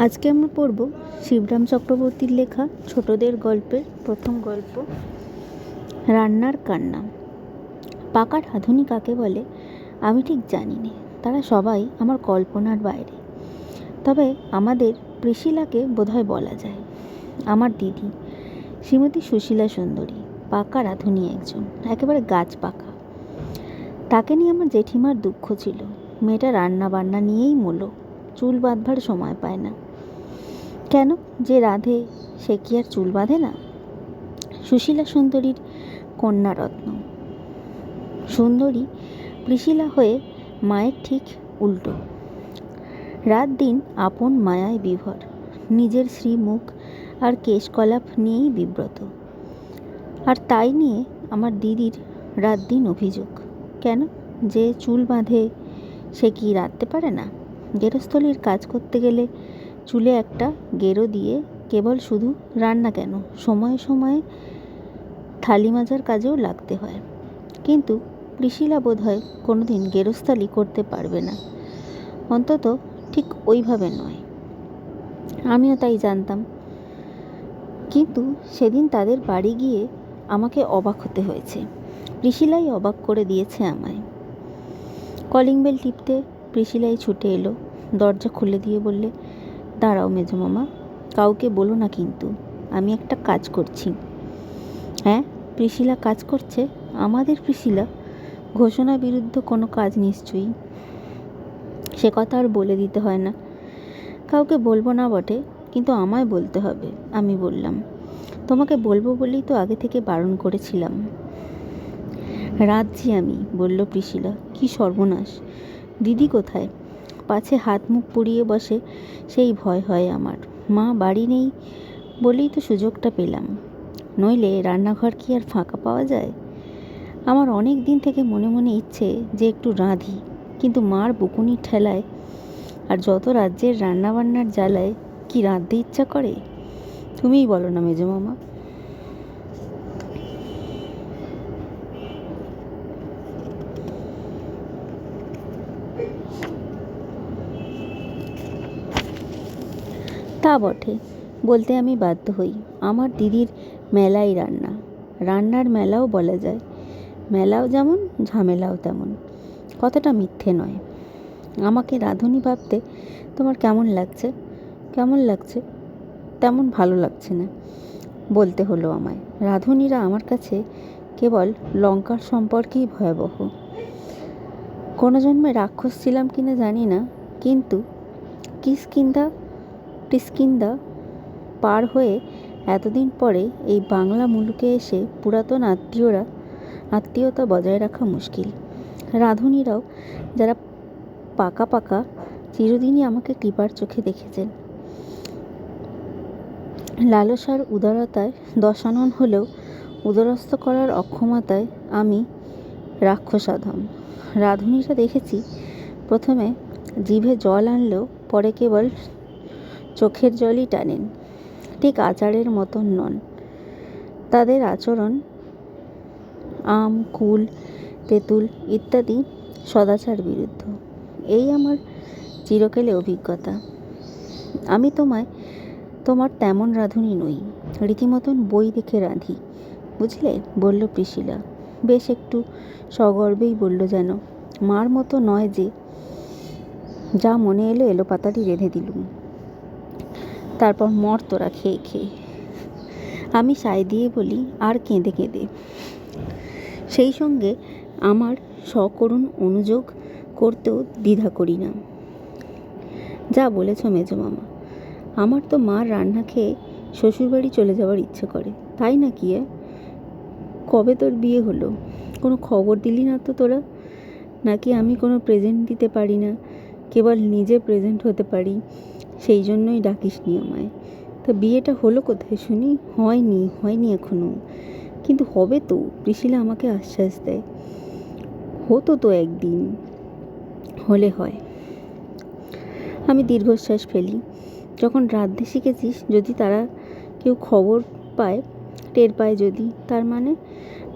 আজকে আমরা পড়ব শিবরাম চক্রবর্তীর লেখা ছোটদের গল্পের প্রথম গল্প, রান্নার কান্না। পাকা রাঁধুনি কাকে বলে আমি ঠিক জানি না, তারা সবাই আমার কল্পনার বাইরে। তবে আমাদের প্রিশিলাকে বোধহয় বলা যায়। আমার দিদি শ্রীমতী সুশীলা সুন্দরী পাকা রাঁধুনি একজন, একেবারে গাছ পাকা। তাকে নিয়ে আমার জেঠিমার দুঃখ ছিল। মেয়েটা রান্না বান্না নিয়েই মূলো, চুল বাঁধবার সময় পায় না। কেন, যে রাধে সে কি আর চুল বাঁধে না? সুশীলা সুন্দরীর কন্যারত্ন। সুন্দরী প্রিশিলা হয়ে মায়ের ঠিক উল্টো। রাত দিন আপন মায়ায় বিভর, নিজের শ্রীমুখ আর কেশকলাপ নিয়েই বিব্রত। আর তাই নিয়ে আমার দিদির রাত দিন অভিযোগ। কেন, যে চুল বাঁধে সে কি রাঁধতে পারে না? গেরস্থলীর কাজ করতে গেলে চুলে একটা গেরো দিয়ে কেবল শুধু রান্না কেন, সময়ে সময়ে থালি মাজার কাজেও লাগতে হয়। কিন্তু প্রিশিলা বোধহয় কোনোদিন গেরস্থালি করতে পারবে না, অন্তত ঠিক ওইভাবে নয়। আমিও তাই জানতাম, কিন্তু সেদিন তাদের বাড়ি গিয়ে আমাকে অবাক হতে হয়েছে। প্রিশিলাই অবাক করে দিয়েছে আমায়। কলিং বেল টিপতে প্রিশিলাই ছুটে এলো, দরজা খুলে দিয়ে বললে, দাঁড়াও মেজো মামা, কাউকে বলো না কিন্তু, আমি একটা কাজ করছি। হ্যাঁ, প্রিশিলা কাজ করছে? আমাদের প্রিশিলা? ঘোষণা বিরুদ্ধ কোনো কাজ নিশ্চয়ই। সে কথা আর বলে দিতে হয় না। কাউকে বলবো না বটে, কিন্তু আমায় বলতে হবে। আমি বললাম, তোমাকে বলবো বলেই তো আগে থেকে বারণ করেছিলাম। রাঁধছি আমি, বলল প্রিশিলা। কি সর্বনাশ! দিদি কোথায়? পাছে হাত মুখ পুড়িয়ে বসে সেই ভয় হয় আমার। মা বাড়ি নেই বলেই তো সুযোগটা পেলাম, নইলে রান্নাঘর কি আর ফাঁকা পাওয়া যায়? আমার অনেক দিন থেকে মনে মনে ইচ্ছে যে একটু রাঁধি, কিন্তু মার বকুনির ঠেলায় আর যত রাজ্যের রান্নাবান্নার জ্বালায় কি রাঁধতে ইচ্ছা করে? তুমিই বলো না মেজো মামা। তা বটে, বলতে আমি বাধ্য হই। আমার দিদির মেলাই রান্না, রান্নার মেলাও বলা যায়। মেলাও যেমন, ঝামেলাও তেমন। কথাটা মিথ্যে নয়। আমাকে রাঁধুনি ভাবতে তোমার কেমন লাগছে? কেমন লাগছে? তেমন ভালো লাগছে না, বলতে হলো আমায়। রাঁধুনিরা আমার কাছে কেবল লঙ্কার সম্পর্কেই ভয়াবহ। কোনো জন্মে রাক্ষস ছিলাম কিনা জানি না, কিন্তু কিষ্কিন্ধা টিস্কিন্ধা পার হয়ে এতদিন পরে এই বাংলা মুলুকে এসে পুরাতন আত্মীয়তা বজায় রাখা মুশকিল। রাঁধুনিরাও যারা পাকা পাকা চিরদিনই আমাকে কৃপার চোখে দেখেছেন। লালসার উদারতায় দশানন হলেও উদরস্থ করার অক্ষমতায় আমি রাক্ষসাধম। রাঁধুনিরা দেখেছি প্রথমে জিভে জল আনলেও পরে কেবল চোখের জলই টানেন, ঠিক আচারের মতন নন। তাদের আচরণ আম, কুল, তেঁতুল ইত্যাদি সদাচার বিরুদ্ধ। এই আমার চিরকালে অভিজ্ঞতা। আমি তোমার তেমন রাঁধুনি নই, রীতিমতন বই দেখে রাঁধি, বুঝলে, বলল প্রিশিলা। বেশ একটু সগর্বেই বলল যেন। মার মতো নয় যে, যা মনে এলো এলোপাতাড়ি রেঁধে দিলুম, তারপর মর তোরা খেয়ে খেয়ে। আমি সায় দিয়ে বলি, আর কেঁদে কেঁদে। সেই সঙ্গে আমার সকরুণ অনুযোগ করতেও দ্বিধা করি না। যা বলেছ মেজো মামা, আমার তো মার রান্না খেয়ে শ্বশুরবাড়ি চলে যাওয়ার ইচ্ছে করে। তাই না কি? কবে তোর বিয়ে হলো? কোনো খবর দিলি না তো তোরা? নাকি আমি কোনো প্রেজেন্ট দিতে পারি না, কেবল নিজে প্রেজেন্ট হতে পারি, সেই জন্যই ডাকিসনি আমায়? তা বিয়েটা হলো কোথায় শুনি? হয়নি এখনো, কিন্তু হবে তো, প্রিশিলা আমাকে আশ্বাস দেয়। হতো তো একদিন, হলে হয়। আমি দীর্ঘশ্বাস ফেলি। যখন রাঁধতে শিখেছিস, যদি তারা কেউ খবর পায়, টের পায় যদি, তার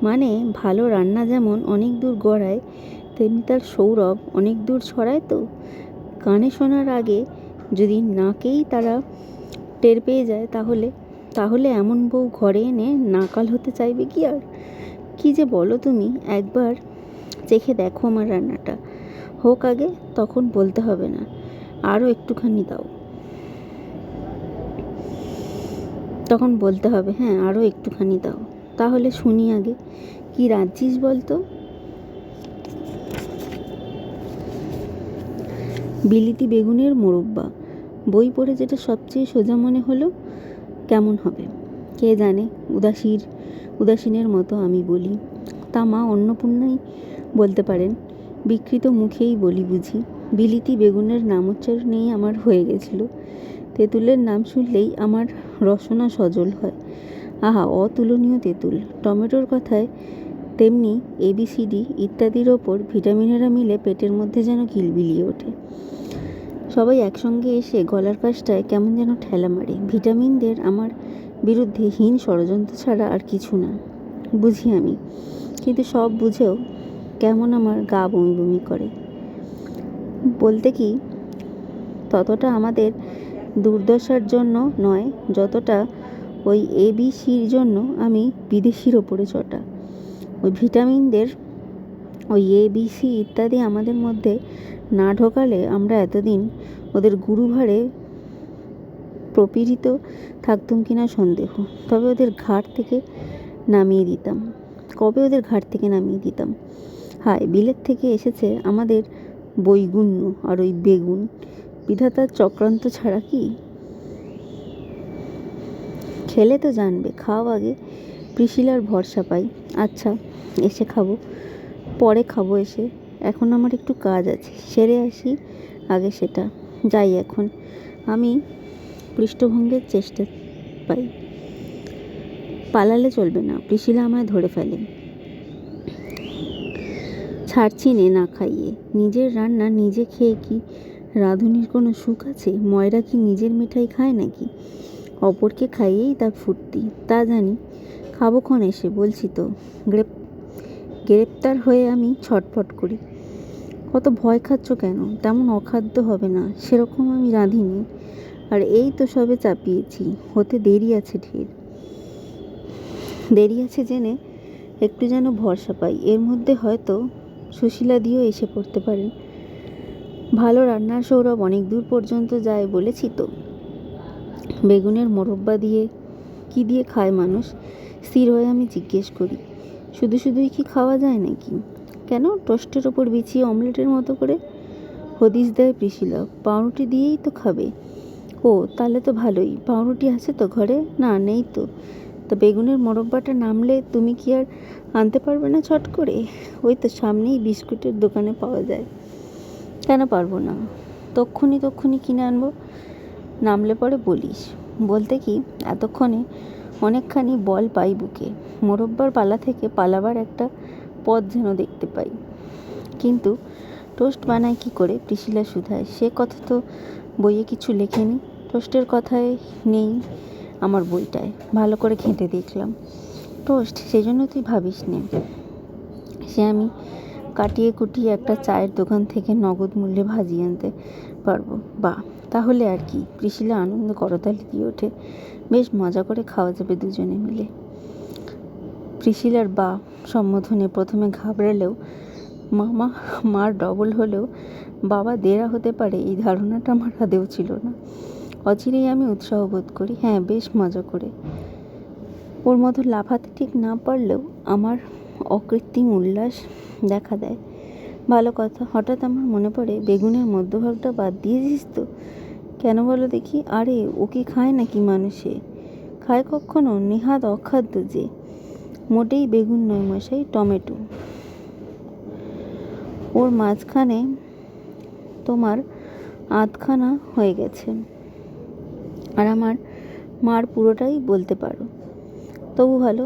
মানে ভালো রান্না যেমন অনেক দূর গড়ায়, তেমনি তার সৌরভ অনেক দূর ছড়ায় তো। কানে শোনার আগে যদি নাকেই তারা টের পেয়ে যায় তাহলে এমন বউ ঘরে এনে নাকাল হতে চাইবে কি আর? কি যে বলো তুমি, একবার চেখে দেখো আমার রান্নাটা, হোক আগে, তখন বলতে হবে না। আরও একটুখানি দাও, তখন বলতে হবে হ্যাঁ আরও একটুখানি দাও। তাহলে শুনি আগে কি রাঁধছিস বলতো। বিলিতি বেগুনের মোরব্বা। বই পড়ে যেটা সবচেয়ে সোজা মনে হলো। কেমন হবে কে জানে, উদাসীনের মতো আমি বলি। তা মা অন্নপূর্ণাই বলতে পারেন, বিকৃত মুখেই বলি বুঝি। বিলিতি বেগুনের নাম উচ্চারণেই আমার হয়ে গেছিল। তেঁতুলের নাম শুনলেই আমার রসনা সজল হয়। আহা, অতুলনীয় তেঁতুল। টমেটোর কথায় তেমনি ABCD ইত্যাদির ওপর ভিটামিনেরা মিলে পেটের মধ্যে যেন কিলবিলিয়ে ওঠে। সবাই একসঙ্গে এসে গলার কাছটায় কেমন যেন ঠেলা মারে। ভিটামিনদের আমার বিরুদ্ধে হীন ষড়যন্ত্র ছাড়া আর কিছু না, বুঝি আমি। কিন্তু সব বুঝেও কেমন আমার গা বমি বমি করে। বলতে কি, ততটা আমাদের দুর্দশার জন্য নয় যতটা ওই ABCর জন্য আমি বিদেশির ওপরে চটা। ওই ভিটামিনদের, ওই ABC ইত্যাদি আমাদের মধ্যে না ঢোকালে আমরা এতদিন ওদের গুরুভারে প্রপীড়িত থাকতুম কিনা সন্দেহ। তবে ওদের ঘাট থেকে নামিয়ে দিতাম, কবে ওদের ঘাট থেকে নামিয়ে দিতাম। হায়, বিলেত থেকে এসেছে আমাদের বৈগুণ্য আর ওই বেগুন, বিধাতার চক্রান্ত ছাড়া কি? খেলে তো জানবে, খাও আগে। প্রিশিলার ভরসা পাই। আচ্ছা, এসে খাবো, পরে খাবো এসে, এখন আমার একটু কাজ আছে, সেরে আসি আগে সেটা। যাই এখন। আমি পৃষ্ঠভঙ্গের চেষ্টা পাই। পালালে চলবে না, প্রিশিলা আমায় ধরে ফেলে। ছাড়ছি নে না খাইয়ে। নিজের রান্না নিজে খেয়ে কি রাঁধুনির কোনো সুখ আছে? ময়রা কি নিজের মিঠাই খায় নাকি? অপরকে খাইয়েই তার ফুর্তি, তা জানি। খাবোক্ষণ এসে, বলছি তো। গ্রেপ্তার হয়ে আমি ছটফট করি। কত ভয় খাচ্ছ কেন? তেমন অখাদ্য হবে না, সেরকম আমি রাঁধিনি। আর এই তো সবে চাপিয়েছি, হতে দেরি আছে ঢের। দেরি আছে জেনে একটু যেন ভরসা পাই। এর মধ্যে হয়তো সুশীলাদিও এসে পড়তে পারেন। ভালো রান্নার সৌরভ অনেক দূর পর্যন্ত যায় বলেছি তো। বেগুনের মোরব্বা দিয়ে কি দিয়ে খায় মানুষ? স্থির হয়ে আমি জিজ্ঞেস করি। শুধুই কি খাওয়া যায় নাকি? কেন, টোস্টের ওপর বিছিয়ে অমলেটের মতো করে? হদিস দেয় প্রিশিলা, পাউরুটি দিয়েই তো খাবে। ও, তাহলে তো ভালোই। পাউরুটি আছে তো ঘরে? না, নেই তো। তা বেগুনের মোরব্বাটা নামলে তুমি কি আর আনতে পারবে না চট করে? ওই তো সামনেই বিস্কুটের দোকানে পাওয়া যায়। কেন পারবো না? তক্ষুনি কিনে আনবো। নামলে পরে বলিস। বলতে কি, এতক্ষণে অনেকখানি বল পাই বুকে। মোরব্বার পালা থেকে পালাবার একটা পথ যেন দেখতে পাই। কিন্তু টোস্ট বানায় কি করে? প্রিশিলা শুধায়। সে কথা তো বইয়ে কিছু লেখেনি। টোস্টের কথায় নেই আমার বইটায়। ভালো করে ঘেঁটে দেখলাম। টোস্ট, সেই জন্য তুই ভাবিস নে। সে আমি কাটিয়ে কুটিয়ে একটা চায়ের দোকান থেকে নগদ মূল্যে ভাজিয়ে আনতে পারবো। বাহ, তাহলে আর কি? প্রিশিলা আনন্দ করতালি দিয়ে ওঠে। বেশ মজা করে খাওয়া যাবে দুজনে মিলে। প্রিশিলার বা সম্বোধনে প্রথমে ঘাবড়ালেও, মার ডবল হলেও বাবা দেরা হতে পারে এই ধারণাটা আমার আদেও ছিল না। অচিরেই আমি উৎসাহ বোধ করি। হ্যাঁ, বেশ মজা করে। ওর মতো লাফাতে ঠিক না পারলেও আমার অকৃত্রিম উল্লাস দেখা দেয়। ভালো কথা। হঠাৎ আমার মনে পড়ে, বেগুনের মধ্যভাগটা বাদ দিয়েছিস তো? কেন বলো দেখি? আরে, ও কি খায় নাকি মানুষে? খায় কখনো? নেহাত অখাদ্য যে। মোটেই বেগুন নয় মশাই, টমেটো। ওর মাঝখানে তোমার আধখানা হয়ে গেছে, আর আমার মার পুরোটাই বলতে পারো। তবু ভালো।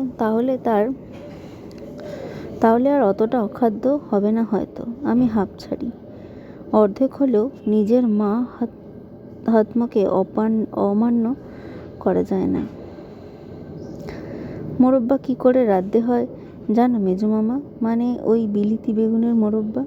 তাহলে আর অতটা অখাদ্য হবে না হয়তো। আমি হাঁপ ছাড়ি। অর্ধেক হলেও নিজের মা হাতমাকে অমান্য করা যায় না। মোরব্বা কি করে রাঁধতে হয় জানো মেজো মামা? মানে ওই বিলিতি বেগুনের মোরব্বা।